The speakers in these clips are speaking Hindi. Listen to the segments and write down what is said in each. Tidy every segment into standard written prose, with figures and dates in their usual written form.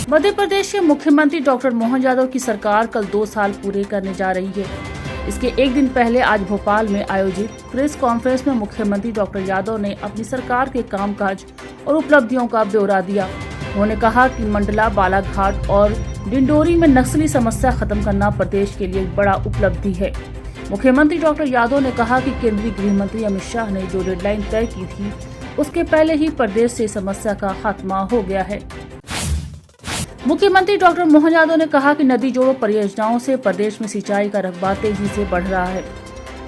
मध्य प्रदेश के मुख्यमंत्री डॉक्टर मोहन यादव की सरकार कल 2 साल पूरे करने जा रही है। इसके एक दिन पहले आज भोपाल में आयोजित प्रेस कॉन्फ्रेंस में मुख्यमंत्री डॉक्टर यादव ने अपनी सरकार के कामकाज और उपलब्धियों का ब्यौरा दिया। उन्होंने कहा कि मंडला, बालाघाट और डिंडोरी में नक्सली समस्या खत्म करना प्रदेश के लिए एक बड़ा उपलब्धि है। मुख्यमंत्री डॉक्टर यादव ने कहा कि केंद्रीय गृह मंत्री अमित शाह ने जो डेडलाइन तय की थी, उसके पहले ही प्रदेश से समस्या का खात्मा हो गया है। मुख्यमंत्री डॉक्टर मोहन यादव ने कहा कि नदी जोड़ो परियोजनाओं से प्रदेश में सिंचाई का रकबा तेजी से बढ़ रहा है।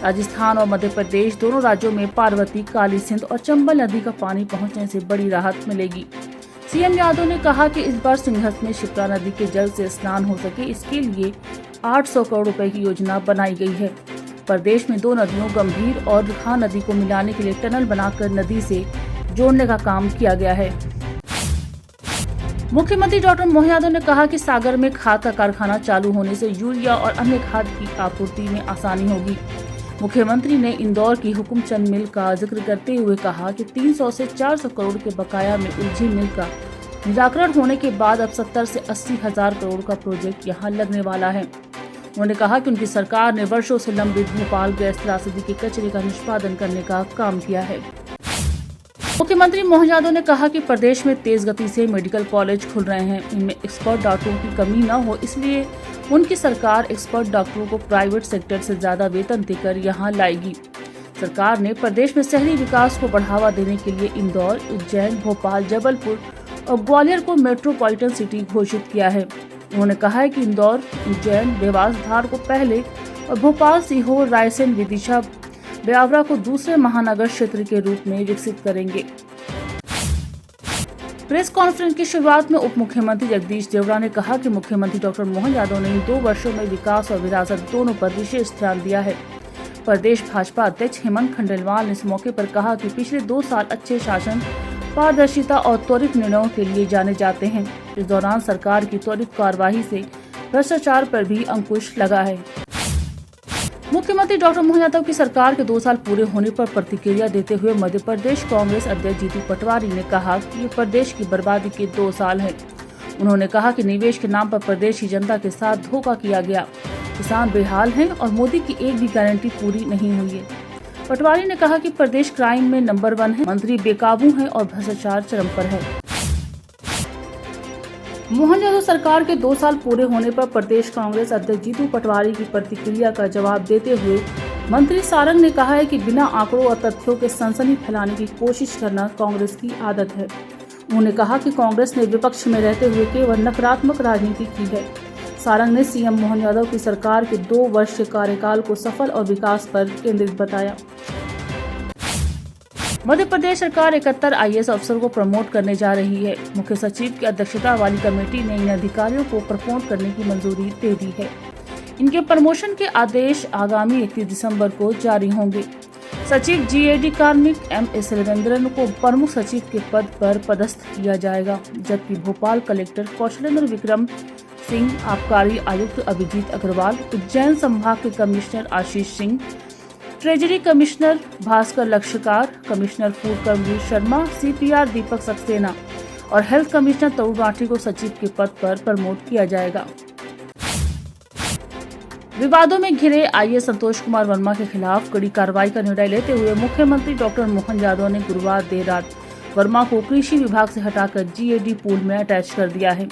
राजस्थान और मध्य प्रदेश दोनों राज्यों में पार्वती, काली सिंध और चंबल नदी का पानी पहुंचने से बड़ी राहत मिलेगी। सीएम यादव ने कहा कि इस बार सिंहस्थ में शिप्रा नदी के जल से स्नान हो सके, इसके लिए 800 करोड़ रुपए की योजना बनाई गई है। प्रदेश में 2 नदियों गंभीर और रिखा नदी को मिलाने के लिए टनल बनाकर नदी से जोड़ने का काम किया गया है। मुख्यमंत्री डॉक्टर मोहन यादव ने कहा कि सागर में खाद का कारखाना चालू होने से यूरिया और अन्य खाद की आपूर्ति में आसानी होगी। मुख्यमंत्री ने इंदौर की हुकुमचंद मिल का जिक्र करते हुए कहा कि 300 से 400 करोड़ के बकाया में उलझी मिल का निराकरण होने के बाद अब 70 से 80 हजार करोड़ का प्रोजेक्ट यहां लगने वाला है। उन्होंने कहा कि उनकी सरकार ने वर्षों से लंबित भोपाल गैस त्रासदी के कचरे का निष्पादन करने का काम किया है। मुख्यमंत्री मोहन यादव ने कहा कि प्रदेश में तेज गति से मेडिकल कॉलेज खुल रहे हैं, इनमें एक्सपर्ट डॉक्टरों की कमी न हो, इसलिए उनकी सरकार एक्सपर्ट डॉक्टरों को प्राइवेट सेक्टर से ज्यादा वेतन देकर यहां लाएगी। सरकार ने प्रदेश में शहरी विकास को बढ़ावा देने के लिए इंदौर, उज्जैन, भोपाल, जबलपुर और ग्वालियर को मेट्रोपॉलिटन सिटी घोषित किया है। उन्होंने कहा है कि इंदौर, उज्जैन, देवास, धार को पहले और भोपाल, सीहोर, रायसेन, विदिशा, ब्यावरा को दूसरे महानगर क्षेत्र के रूप में विकसित करेंगे। प्रेस कॉन्फ्रेंस की शुरुआत में उप मुख्यमंत्री जगदीश देवड़ा ने कहा कि मुख्यमंत्री डॉक्टर मोहन यादव ने इन 2 वर्षों में विकास और विरासत दोनों पर विशेष ध्यान दिया है। प्रदेश भाजपा अध्यक्ष हेमंत खंडेलवाल ने इस मौके पर कहा कि पिछले 2 साल अच्छे शासन, पारदर्शिता और त्वरित निर्णयों के लिए जाने जाते हैं। इस दौरान सरकार की त्वरित कार्यवाही से भ्रष्टाचार पर भी अंकुश लगा है। मुख्यमंत्री डॉक्टर मोहन यादव की सरकार के 2 साल पूरे होने पर प्रतिक्रिया देते हुए मध्य प्रदेश कांग्रेस अध्यक्ष जीतू पटवारी ने कहा कि ये प्रदेश की बर्बादी के 2 साल हैं। उन्होंने कहा कि निवेश के नाम पर प्रदेश की जनता के साथ धोखा किया गया, किसान बेहाल हैं और मोदी की एक भी गारंटी पूरी नहीं हुई है। पटवारी ने कहा कि प्रदेश क्राइम में नंबर 1 है, मंत्री बेकाबू हैं और भ्रष्टाचार चरम पर है। मोहन यादव सरकार के 2 साल पूरे होने पर प्रदेश कांग्रेस अध्यक्ष जीतू पटवारी की प्रतिक्रिया का जवाब देते हुए मंत्री सारंग ने कहा है कि बिना आंकड़ों और तथ्यों के सनसनी फैलाने की कोशिश करना कांग्रेस की आदत है। उन्होंने कहा कि कांग्रेस ने विपक्ष में रहते हुए केवल नकारात्मक राजनीति की है। सारंग ने सीएम मोहन यादव की सरकार के 2 वर्ष के कार्यकाल को सफल और विकास पर केंद्रित बताया। मध्य प्रदेश सरकार 71 IAS अफसर को प्रमोट करने जा रही है। मुख्य सचिव की अध्यक्षता वाली कमेटी ने इन अधिकारियों को प्रमोट करने की मंजूरी दे दी है। इनके प्रमोशन के आदेश आगामी 31 दिसंबर को जारी होंगे। सचिव GAD कार्मिक MS रविंद्रन को प्रमुख सचिव के पद पर पदस्थ किया जाएगा, जबकि भोपाल कलेक्टर कौशलेंद्र विक्रम सिंह, आबकारी आयुक्त अभिजीत अग्रवाल, उज्जैन संभाग के commissioner Ashish Singh, treasury commissioner Bhaskar Lakshakar, commissioner food Karmveer Sharma, CPR Deepak Saxena और हेल्थ कमिश्नर तरुण राठी को सचिव के पद पर प्रमोट किया जाएगा। विवादों में घिरे IAS संतोष कुमार वर्मा के खिलाफ कड़ी कार्रवाई का निर्णय लेते हुए मुख्यमंत्री डॉक्टर मोहन यादव ने गुरुवार देर रात वर्मा को कृषि विभाग से हटाकर GAD पूल में अटैच कर दिया है,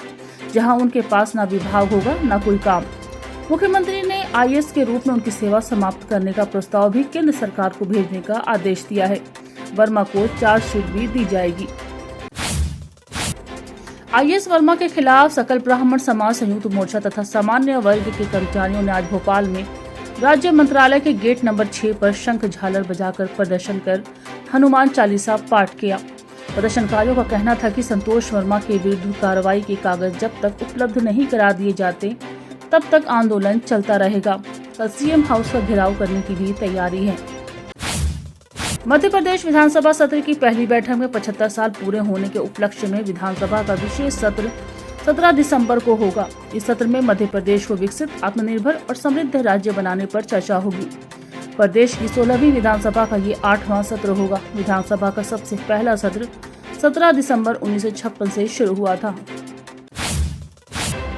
जहां उनके पास न विभाग होगा न कोई काम। मुख्यमंत्री ने IAS के रूप में उनकी सेवा समाप्त करने का प्रस्ताव भी केंद्र सरकार को भेजने का आदेश दिया है। वर्मा को चार्जशीट भी दी जाएगी। IAS वर्मा के खिलाफ सकल ब्राह्मण समाज संयुक्त मोर्चा तथा सामान्य वर्ग के कर्मचारियों ने आज भोपाल में राज्य मंत्रालय के गेट नंबर 6 पर शंख झालर बजाकर प्रदर्शन कर हनुमान चालीसा पाठ किया। प्रदर्शनकारियों का कहना था कि संतोष वर्मा के विरुद्ध कार्रवाई के कागज जब तक उपलब्ध नहीं करा दिए जाते तब तक आंदोलन चलता रहेगा। कल CM हाउस का घेराव करने की भी तैयारी है। मध्य प्रदेश विधानसभा सत्र की पहली बैठक में 75 साल पूरे होने के उपलक्ष्य में विधानसभा का विशेष सत्र 17 दिसंबर को होगा। इस सत्र में मध्य प्रदेश को विकसित, आत्मनिर्भर और समृद्ध राज्य बनाने पर चर्चा होगी। प्रदेश की 16वीं विधानसभा का ये 8वां सत्र होगा। विधानसभा का सबसे पहला सत्र 17 दिसंबर 1956 से शुरू हुआ था।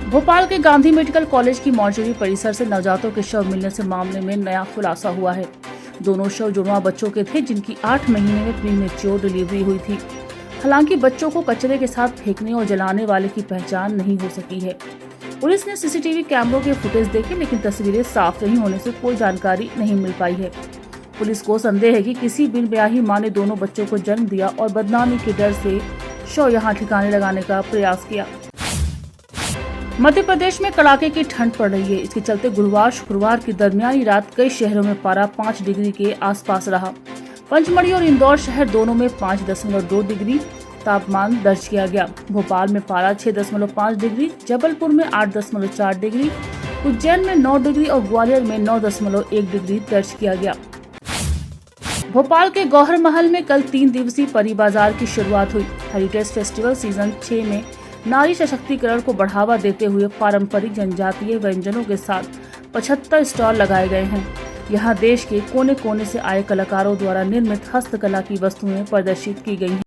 भोपाल के गांधी मेडिकल कॉलेज की मॉर्चरी परिसर से नवजातों के शव मिलने से मामले में नया खुलासा हुआ है। दोनों शव जुड़वा बच्चों के थे जिनकी 8 महीने में प्रीमेच्योर डिलीवरी हुई थी। हालांकि बच्चों को कचरे के साथ फेंकने और जलाने वाले की पहचान नहीं हो सकी है। पुलिस ने सीसीटीवी कैमरों के फुटेज देखे, लेकिन तस्वीरें साफ नहीं होने से कोई जानकारी नहीं मिल पाई है। पुलिस को संदेह है कि किसी बिन ब्याही मां ने दोनों बच्चों को जन्म दिया और बदनामी के डर से शव यहां ठिकाने लगाने का प्रयास किया। मध्य प्रदेश में कड़ाके की ठंड पड़ रही है। इसके चलते गुरुवार शुक्रवार की दरमियानी रात कई शहरों में पारा 5 डिग्री के आसपास रहा। पंचमढ़ी और इंदौर शहर दोनों में 5.2 डिग्री तापमान दर्ज किया गया। भोपाल में पारा 6.5 डिग्री, जबलपुर में 8.4 डिग्री, उज्जैन में 9 डिग्री और ग्वालियर में 9.1 डिग्री दर्ज किया गया। भोपाल के गौहर महल में कल 3 दिवसीय परी बाजार की शुरुआत हुई। हेरिटेज फेस्टिवल सीजन 6 में नारी सशक्तिकरण को बढ़ावा देते हुए पारंपरिक जनजातीय व्यंजनों के साथ 75 स्टॉल लगाए गए हैं। यहाँ देश के कोने कोने से आए कलाकारों द्वारा निर्मित हस्तकला की वस्तुएं प्रदर्शित की गई हैं।